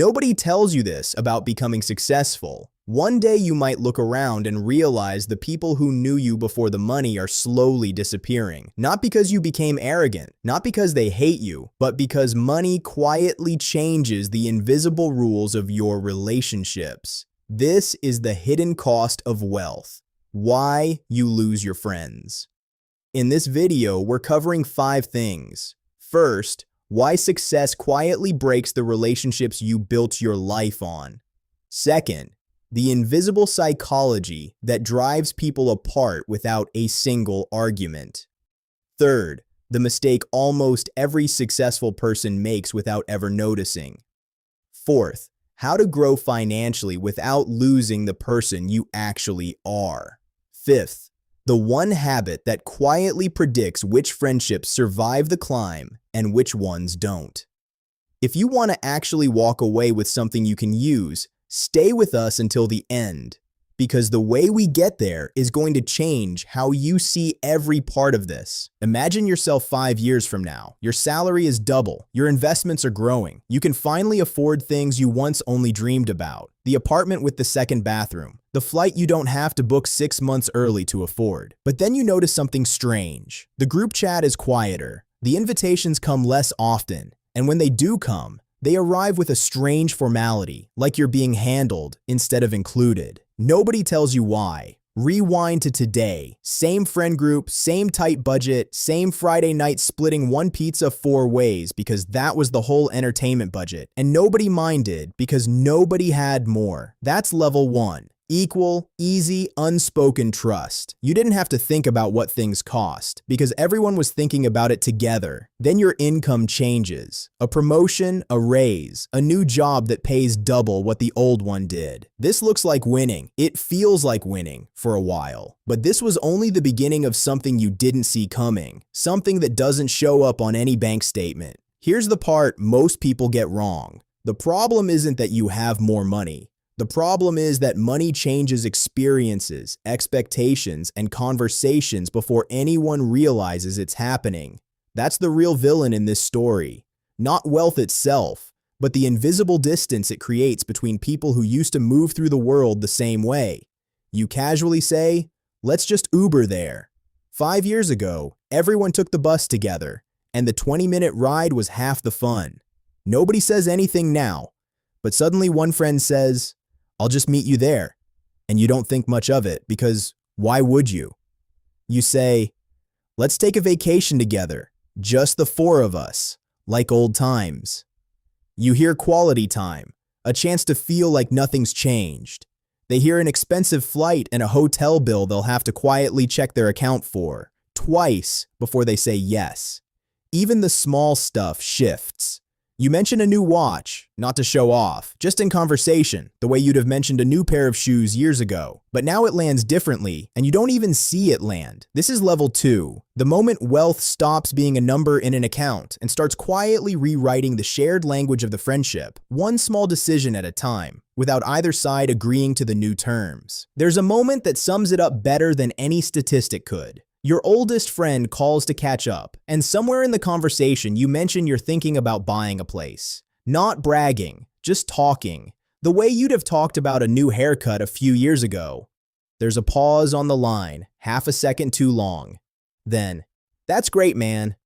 Nobody tells you this about becoming successful. One day you might look around and realize the people who knew you before the money are slowly disappearing. Not because you became arrogant, not because they hate you, but because money quietly changes the invisible rules of your relationships. This is the hidden cost of wealth. Why you lose your friends. In this video, we're covering 5 things. First, why success quietly breaks the relationships you built your life on. Second, the invisible psychology that drives people apart without a single argument. Third, the mistake almost every successful person makes without ever noticing. Fourth, how to grow financially without losing the person you actually are. Fifth, the one habit that quietly predicts which friendships survive the climb and which ones don't. If you want to actually walk away with something you can use, stay with us until the end, because the way we get there is going to change how you see every part of this. Imagine yourself 5 years from now. Your salary is double. Your investments are growing. You can finally afford things you once only dreamed about. The apartment with the second bathroom. The flight you don't have to book 6 months early to afford. But then you notice something strange. The group chat is quieter. The invitations come less often. And when they do come, they arrive with a strange formality, like you're being handled instead of included. Nobody tells you why. Rewind to today. Same friend group, same tight budget, same Friday night splitting one pizza 4 ways because that was the whole entertainment budget. And nobody minded because nobody had more. That's level 1. Equal, easy, unspoken trust. You didn't have to think about what things cost because everyone was thinking about it together. Then your income changes. A promotion, a raise, a new job that pays double what the old one did. This looks like winning. It feels like winning for a while. But this was only the beginning of something you didn't see coming. Something that doesn't show up on any bank statement. Here's the part most people get wrong. The problem isn't that you have more money. The problem is that money changes experiences, expectations, and conversations before anyone realizes it's happening. That's the real villain in this story. Not wealth itself, but the invisible distance it creates between people who used to move through the world the same way. You casually say, "Let's just Uber there." 5 years ago, everyone took the bus together, and the 20-minute ride was half the fun. Nobody says anything now, but suddenly one friend says, "I'll just meet you there." And you don't think much of it because why would you? You say, "Let's take a vacation together, just the 4 of us, like old times." You hear quality time, a chance to feel like nothing's changed. They hear an expensive flight and a hotel bill they'll have to quietly check their account for, twice before they say yes. Even the small stuff shifts. You mention a new watch, not to show off, just in conversation, the way you'd have mentioned a new pair of shoes years ago. But now it lands differently, and you don't even see it land. This is level 2, the moment wealth stops being a number in an account and starts quietly rewriting the shared language of the friendship, one small decision at a time, without either side agreeing to the new terms. There's a moment that sums it up better than any statistic could. Your oldest friend calls to catch up, and somewhere in the conversation you mention you're thinking about buying a place. Not bragging, just talking. The way you'd have talked about a new haircut a few years ago. There's a pause on the line, half a second too long. Then, "That's great, man."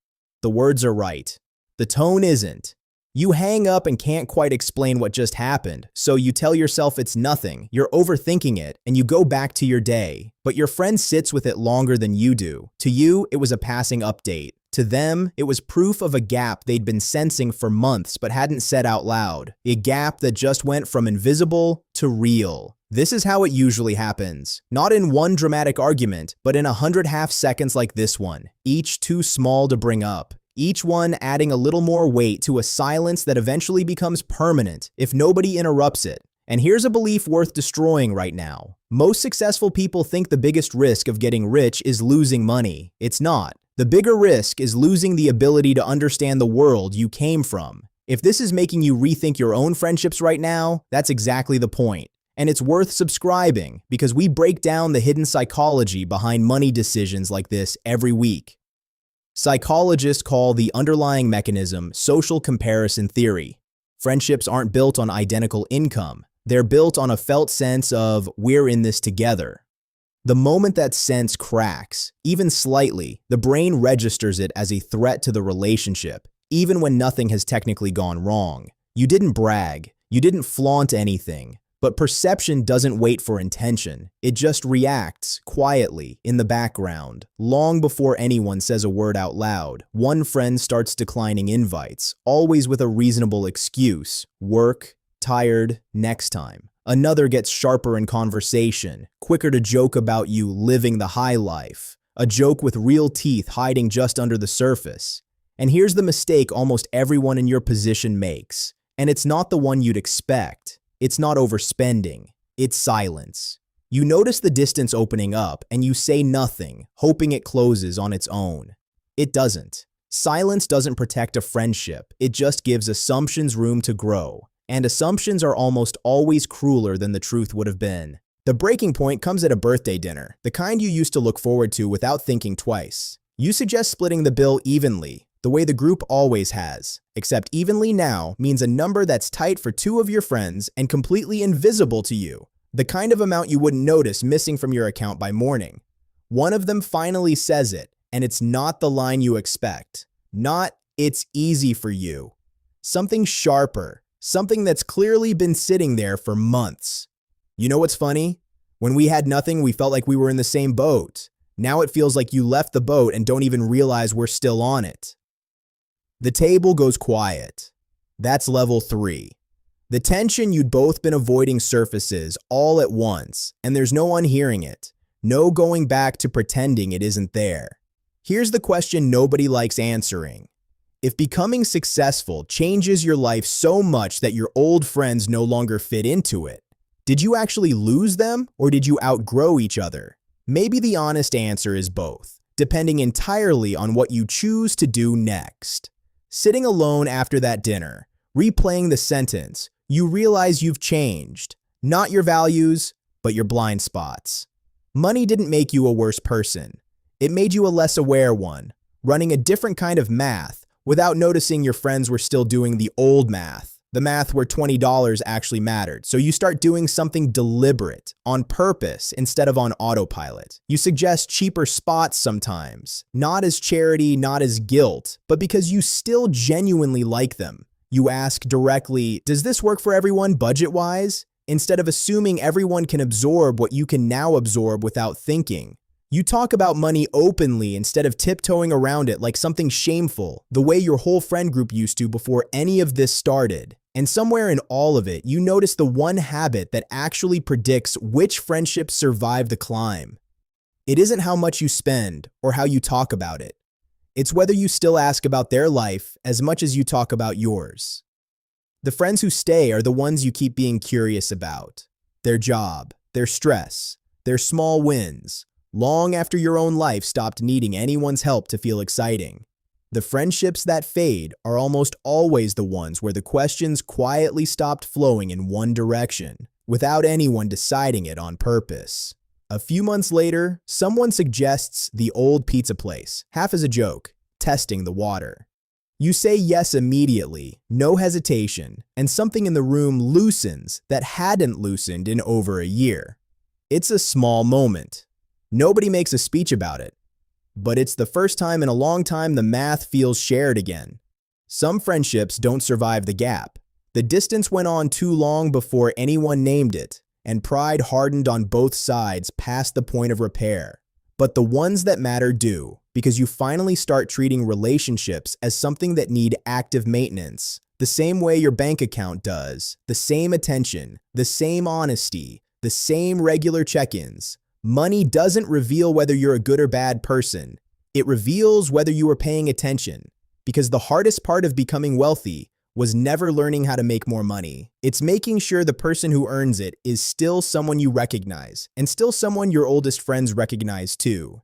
The words are right. The tone isn't. You hang up and can't quite explain what just happened, so you tell yourself it's nothing, you're overthinking it, and you go back to your day. But your friend sits with it longer than you do. To you, it was a passing update. To them, it was proof of a gap they'd been sensing for months but hadn't said out loud. A gap that just went from invisible to real. This is how it usually happens. Not in one dramatic argument, but in 100 half seconds like this one, each too small to bring up. Each one adding a little more weight to a silence that eventually becomes permanent if nobody interrupts it. And here's a belief worth destroying right now. Most successful people think the biggest risk of getting rich is losing money. It's not. The bigger risk is losing the ability to understand the world you came from. If this is making you rethink your own friendships right now, that's exactly the point. And it's worth subscribing because we break down the hidden psychology behind money decisions like this every week. Psychologists call the underlying mechanism social comparison theory. Friendships aren't built on identical income. They're built on a felt sense of we're in this together. The moment that sense cracks, even slightly, the brain registers it as a threat to the relationship, even when nothing has technically gone wrong. You didn't brag, you didn't flaunt anything, but perception doesn't wait for intention. It just reacts quietly in the background. Long before anyone says a word out loud, one friend starts declining invites, always with a reasonable excuse: work, tired, next time. Another gets sharper in conversation, quicker to joke about you living the high life, a joke with real teeth hiding just under the surface. And here's the mistake almost everyone in your position makes, and it's not the one you'd expect. It's not overspending, it's silence. You notice the distance opening up and you say nothing, hoping it closes on its own. It doesn't. Silence doesn't protect a friendship, it just gives assumptions room to grow. And assumptions are almost always crueler than the truth would have been. The breaking point comes at a birthday dinner, the kind you used to look forward to without thinking twice. You suggest splitting the bill evenly, the way the group always has, except evenly now means a number that's tight for two of your friends and completely invisible to you, the kind of amount you wouldn't notice missing from your account by morning. One of them finally says it, and it's not the line you expect. Not, "It's easy for you." Something sharper. Something that's clearly been sitting there for months. You know what's funny? When we had nothing, we felt like we were in the same boat. Now it feels like you left the boat and don't even realize we're still on it. The table goes quiet. That's level 3. The tension you'd both been avoiding surfaces all at once, and there's no one hearing it. No going back to pretending it isn't there. Here's the question nobody likes answering. If becoming successful changes your life so much that your old friends no longer fit into it, did you actually lose them or did you outgrow each other? Maybe the honest answer is both, depending entirely on what you choose to do next. Sitting alone after that dinner, replaying the sentence, you realize you've changed, not your values, but your blind spots. Money didn't make you a worse person. It made you a less aware one, running a different kind of math, without noticing your friends were still doing the old math, the math where $20 actually mattered. So you start doing something deliberate, on purpose, instead of on autopilot. You suggest cheaper spots sometimes, not as charity, not as guilt, but because you still genuinely like them. You ask directly, does this work for everyone budget-wise? Instead of assuming everyone can absorb what you can now absorb without thinking. You talk about money openly instead of tiptoeing around it like something shameful, the way your whole friend group used to before any of this started. And somewhere in all of it, you notice the one habit that actually predicts which friendships survive the climb. It isn't how much you spend or how you talk about it. It's whether you still ask about their life as much as you talk about yours. The friends who stay are the ones you keep being curious about. Their job, their stress, their small wins, long after your own life stopped needing anyone's help to feel exciting. The friendships that fade are almost always the ones where the questions quietly stopped flowing in one direction, without anyone deciding it on purpose. A few months later, someone suggests the old pizza place, half as a joke, testing the water. You say yes immediately, no hesitation, and something in the room loosens that hadn't loosened in over a year. It's a small moment. Nobody makes a speech about it, but it's the first time in a long time the math feels shared again. Some friendships don't survive the gap. The distance went on too long before anyone named it, and pride hardened on both sides past the point of repair. But the ones that matter do, because you finally start treating relationships as something that need active maintenance, the same way your bank account does, the same attention, the same honesty, the same regular check-ins. Money doesn't reveal whether you're a good or bad person. It reveals whether you are paying attention. Because the hardest part of becoming wealthy was never learning how to make more money. It's making sure the person who earns it is still someone you recognize, and still someone your oldest friends recognize too.